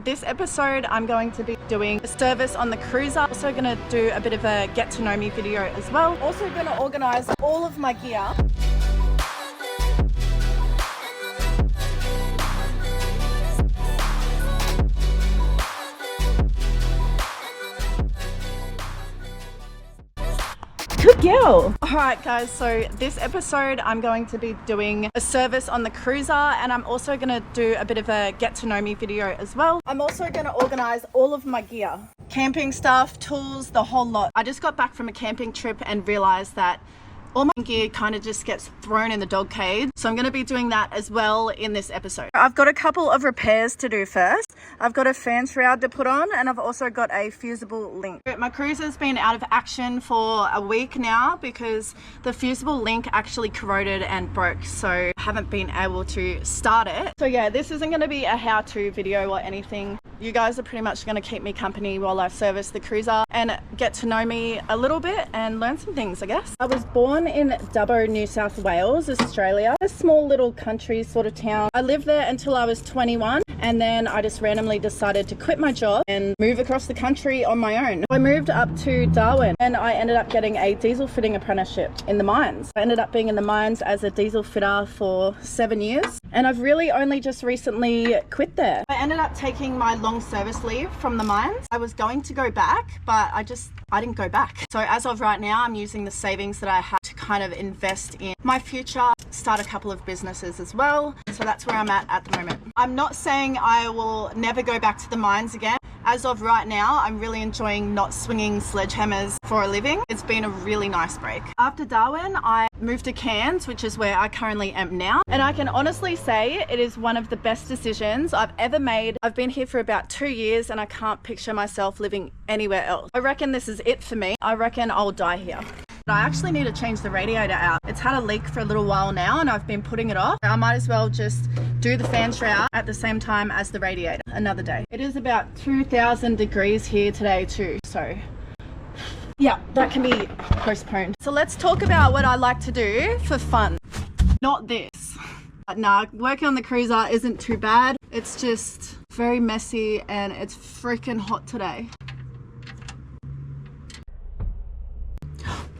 This episode, I'm going to be doing a service on the cruiser. Also going to do a bit of a get to know me video as well. Also going to organize all of my gear. Good girl. Alright guys, so this episode I'm going to be doing a service on the cruiser, and I'm also going to do a bit of a get to know me video as well. I'm also going to organize all of my gear. Camping stuff, tools, the whole lot. I just got back from a camping trip and realized that all my gear kind of just gets thrown in the dog cage. So I'm going to be doing that as well in this episode. I've got a couple of repairs to do first. I've got a fan shroud to put on, and I've also got a fusible link. My cruiser's been out of action for a week now because the fusible link actually corroded and broke. So I haven't been able to start it. So yeah, this isn't going to be a how-to video or anything. You guys are pretty much going to keep me company while I service the cruiser and get to know me a little bit and learn some things, I guess. I was born in Dubbo, New South Wales, Australia. A small little country sort of town. I lived there until I was 21, and then I just randomly decided to quit my job and move across the country on my own. I moved up to Darwin and I ended up getting a diesel fitting apprenticeship in the mines. I ended up being in the mines as a diesel fitter for 7 years, and I've really only just recently quit there. I ended up taking my long service leave from the mines. I was going to go back, but I didn't go back. So as of right now, I'm using the savings that I have to kind of invest in my future, start a couple of businesses as well. So that's where I'm at the moment. I'm not saying I will never go back to the mines again. As of right now, I'm really enjoying not swinging sledgehammers for a living. It's been a really nice break. After Darwin, I moved to Cairns, which is where I currently am now. And I can honestly say it is one of the best decisions I've ever made. I've been here for about 2 years and I can't picture myself living anywhere else. I reckon this is it for me. I reckon I'll die here. I actually need to change the radiator out. It's had a leak for a little while now and I've been putting it off. I might as well just do the fan shroud at the same time as the radiator another day. It is about 2,000 degrees here today too, so yeah, that can be postponed. So let's talk about what I like to do for fun. Not this. Nah, working on the cruiser isn't too bad. It's just very messy and it's freaking hot today.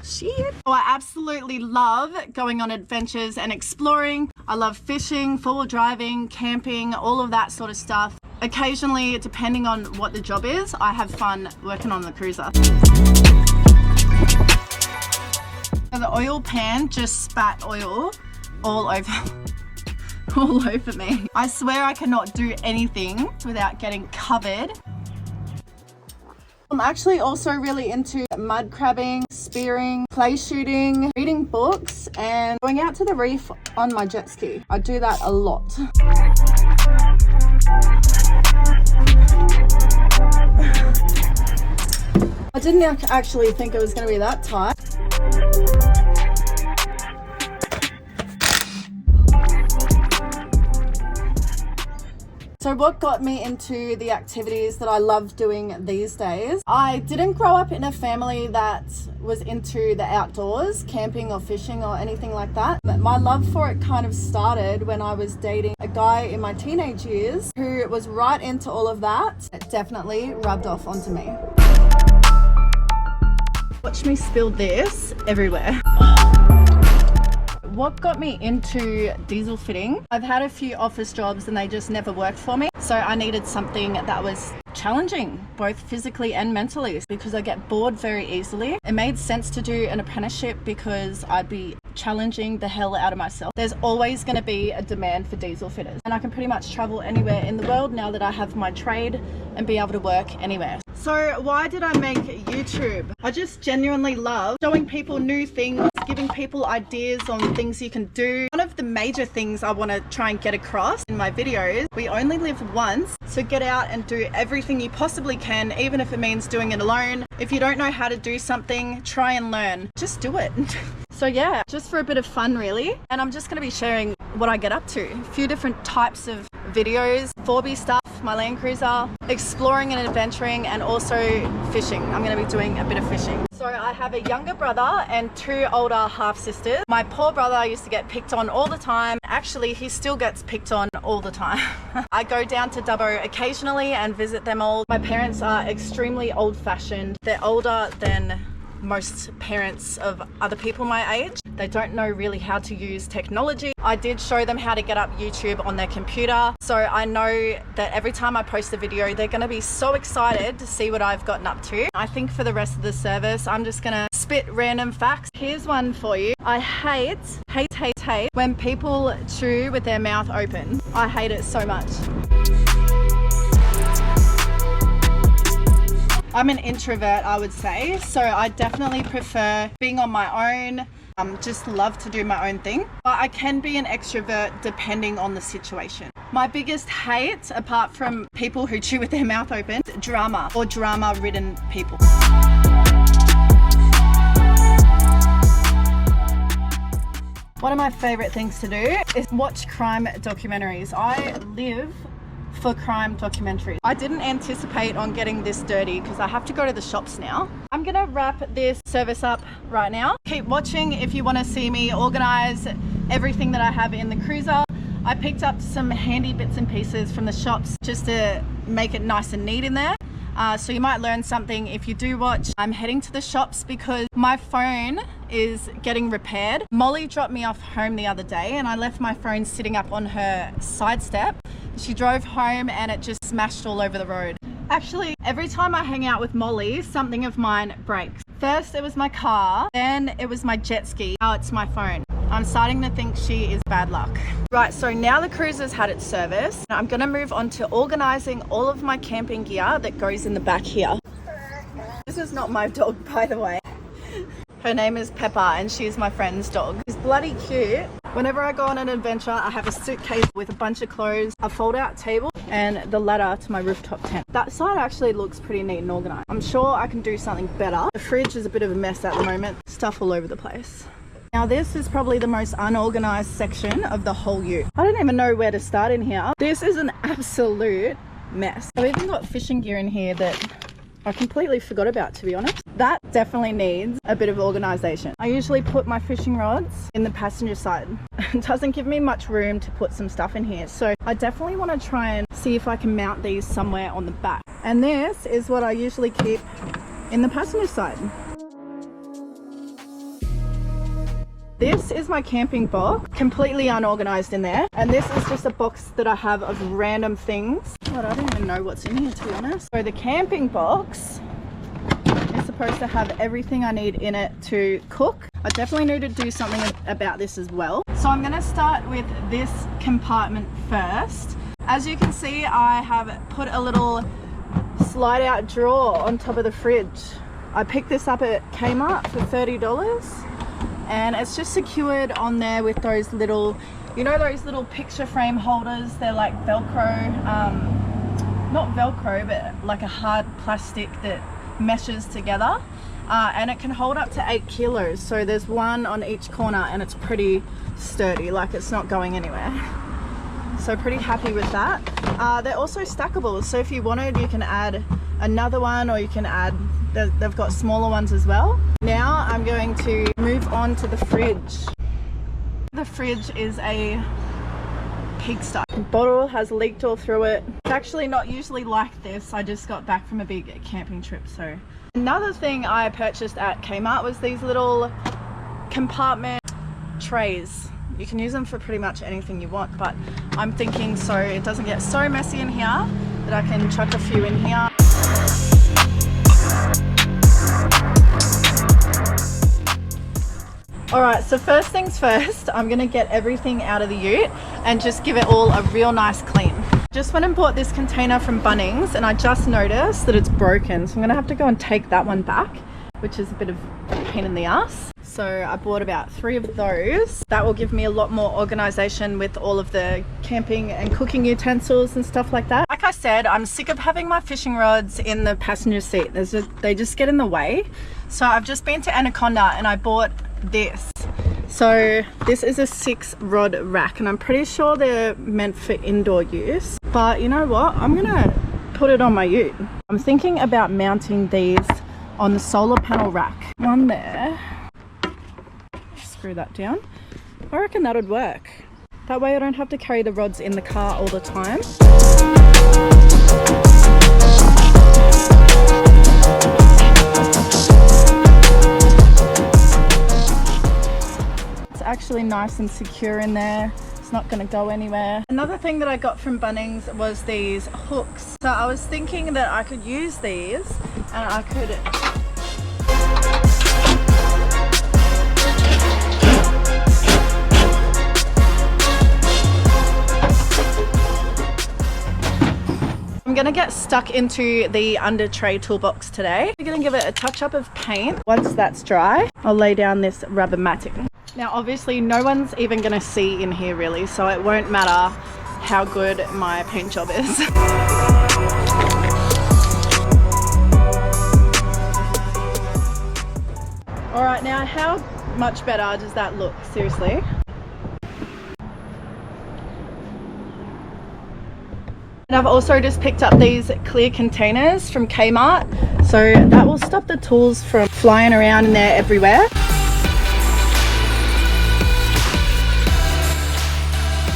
Shit. Oh, I absolutely love going on adventures and exploring. I love fishing, four-wheel driving, camping, all of that sort of stuff. Occasionally, depending on what the job is, I have fun working on the cruiser. So the oil pan just spat oil all over me. I swear I cannot do anything without getting covered. I'm actually also really into mud crabbing, spearing, clay shooting, reading books, and going out to the reef on my jet ski. I do that a lot. I didn't actually think it was going to be that tight. So what got me into the activities that I love doing these days? I didn't grow up in a family that was into the outdoors, camping or fishing or anything like that. But my love for it kind of started when I was dating a guy in my teenage years who was right into all of that. It definitely rubbed off onto me. Watch me spill this everywhere. What got me into diesel fitting? I've had a few office jobs and they just never worked for me. So I needed something that was challenging, both physically and mentally, because I get bored very easily. It made sense to do an apprenticeship because I'd be challenging the hell out of myself. There's always going to be a demand for diesel fitters, and I can pretty much travel anywhere in the world now that I have my trade and be able to work anywhere. So why did I make YouTube? I just genuinely love showing people new things, giving people ideas on things you can do. One of the major things I want to try and get across in my videos, we only live once, so get out and do everything you possibly can, even if it means doing it alone. If you don't know how to do something, try and learn. Just do it. So yeah, just for a bit of fun really. And I'm just going to be sharing what I get up to. A few different types of videos, 4B stuff, my Land Cruiser, exploring and adventuring, and also fishing. I'm going to be doing a bit of fishing. So I have a younger brother and 2 older half sisters. My poor brother used to get picked on all the time. Actually, he still gets picked on all the time. I go down to Dubbo occasionally and visit them all. My parents are extremely old-fashioned. They're older than most parents of other people my age. They don't know really how to use technology. I did show them how to get up YouTube on their computer, so I know that every time I post a video they're going to be so excited to see what I've gotten up to. I think for the rest of the service I'm just gonna spit random facts. Here's one for you. I hate when people chew with their mouth open. I hate it so much. I'm an introvert, I would say, so I definitely prefer being on my own. Just love to do my own thing, but I can be an extrovert depending on the situation. My biggest hate, apart from people who chew with their mouth open, drama or drama-ridden people. One of my favorite things to do is watch crime documentaries. I live for crime documentaries. I didn't anticipate on getting this dirty because I have to go to the shops now. I'm gonna wrap this service up right now. Keep watching if you want to see me organize everything that I have in the cruiser. I picked up some handy bits and pieces from the shops just to make it nice and neat in there. So you might learn something if you do watch. I'm heading to the shops because my phone is getting repaired. Molly dropped me off home the other day and I left my phone sitting up on her side step. She drove home and it just smashed all over the road. Actually, every time I hang out with Molly, something of mine breaks. First it was my car, then it was my jet ski, now it's my phone. I'm starting to think she is bad luck. Right, so now the cruiser's had its service. I'm gonna move on to organizing all of my camping gear that goes in the back here. This is not my dog, by the way. Her name is Pepper and she's my friend's dog. She's bloody cute. Whenever I go on an adventure, I have a suitcase with a bunch of clothes, a fold-out table, and the ladder to my rooftop tent. That side actually looks pretty neat and organized. I'm sure I can do something better. The fridge is a bit of a mess at the moment. Stuff all over the place. Now this is probably the most unorganized section of the whole ute. I don't even know where to start in here. This is an absolute mess. I've even got fishing gear in here that I completely forgot about, to be honest. That definitely needs a bit of organization. I usually put my fishing rods in the passenger side. It doesn't give me much room to put some stuff in here. So I definitely want to try and see if I can mount these somewhere on the back. And this is what I usually keep in the passenger side. This is my camping box, completely unorganized in there. And this is just a box that I have of random things. God, I don't even know what's in here, to be honest. So the camping box is supposed to have everything I need in it to cook. I definitely need to do something about this as well. So I'm gonna start with this compartment first. As you can see, I have put a little slide out drawer on top of the fridge. I picked this up at Kmart for $30. And it's just secured on there with those little, you know, those little picture frame holders. They're like Velcro, not Velcro, but like a hard plastic that meshes together. And it can hold up to 8 kilos. So there's one on each corner and it's pretty sturdy, like it's not going anywhere. So pretty happy with that. They're also stackable. So if you wanted, you can add another one, or you can add, they've got smaller ones as well. Now I'm going to move on to the fridge. The fridge is a pigsty. The bottle has leaked all through it. It's actually not usually like this. I just got back from a big camping trip. So another thing I purchased at Kmart was these little compartment trays. You can use them for pretty much anything you want, but I'm thinking so it doesn't get so messy in here that I can chuck a few in here. Alright, so first things first, I'm going to get everything out of the ute and just give it all a real nice clean. Just went and bought this container from Bunnings and I just noticed that it's broken, so I'm going to have to go and take that one back, which is a bit of a pain in the ass. So I bought about 3 of those. That will give me a lot more organization with all of the camping and cooking utensils and stuff like that. Like I said, I'm sick of having my fishing rods in the passenger seat. They just get in the way. So I've just been to Anaconda and I bought this. So this is a 6-rod rack and I'm pretty sure they're meant for indoor use. But you know what? I'm gonna put it on my ute. I'm thinking about mounting these on the solar panel rack. One there. Screw that down. I reckon that would work. That way I don't have to carry the rods in the car all the time. It's actually nice and secure in there. It's not going to go anywhere. Another thing that I got from Bunnings was these hooks. So I was thinking that I could use these and I could I'm gonna get stuck into the under tray toolbox today. We're gonna give it a touch up of paint. Once that's dry, I'll lay down this rubber matting. Now obviously no one's even gonna see in here really, so it won't matter how good my paint job is. Alright, now how much better does that look? Seriously? And I've also just picked up these clear containers from Kmart, so that will stop the tools from flying around in there everywhere.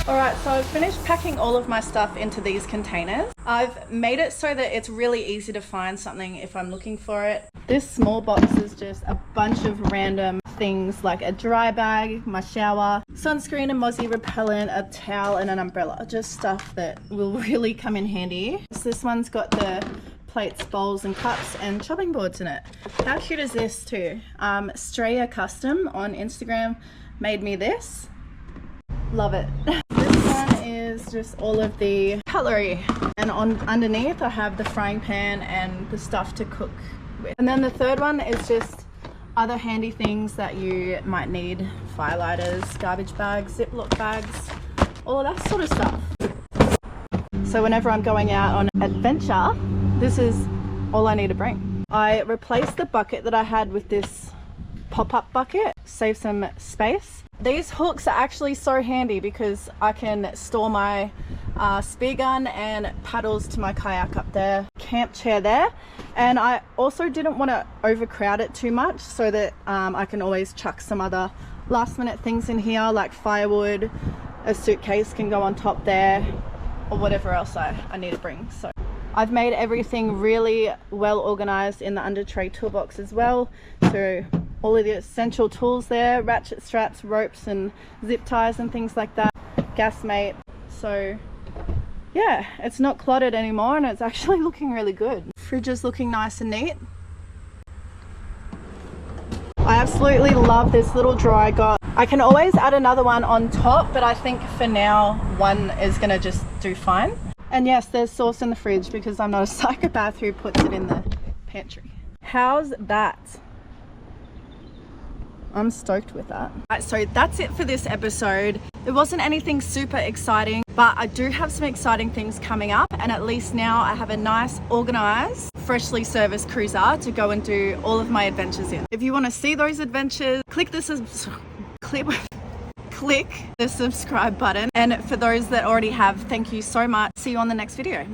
Alright, so I've finished packing all of my stuff into these containers. I've made it so that it's really easy to find something if I'm looking for it. This small box is just a bunch of random things like a dry bag, my shower, sunscreen and mozzie repellent, a towel and an umbrella. Just stuff that will really come in handy. So this one's got the plates, bowls and cups and chopping boards in it. How cute is this too? Straya Custom on Instagram made me this. Love it. This one is just all of the cutlery, and underneath I have the frying pan and the stuff to cook with. And then the third one is just other handy things that you might need: fire lighters, garbage bags, Ziploc bags, all of that sort of stuff. So whenever I'm going out on adventure, this is all I need to bring. I replaced the bucket that I had with this pop-up bucket, save some space. These hooks are actually so handy because I can store my spear gun and paddles to my kayak up there, camp chair there, and I also didn't want to overcrowd it too much, so that I can always chuck some other last minute things in here like firewood, a suitcase can go on top there, or whatever else I need to bring. So I've made everything really well organized in the under tray toolbox as well. So all of the essential tools there, ratchet straps, ropes and zip ties and things like that, gas mate. So yeah, it's not cluttered anymore and it's actually looking really good. Fridge is looking nice and neat. I absolutely love this little drawer I got. I can always add another one on top, but I think for now one is gonna just do fine. And yes, there's sauce in the fridge because I'm not a psychopath who puts it in the pantry. How's that? I'm stoked with that. Alright, so that's it for this episode. There wasn't anything super exciting, but I do have some exciting things coming up, and at least now I have a nice, organized, freshly serviced cruiser to go and do all of my adventures in. If you want to see those adventures, click the subscribe button. And for those that already have, thank you so much. See you on the next video.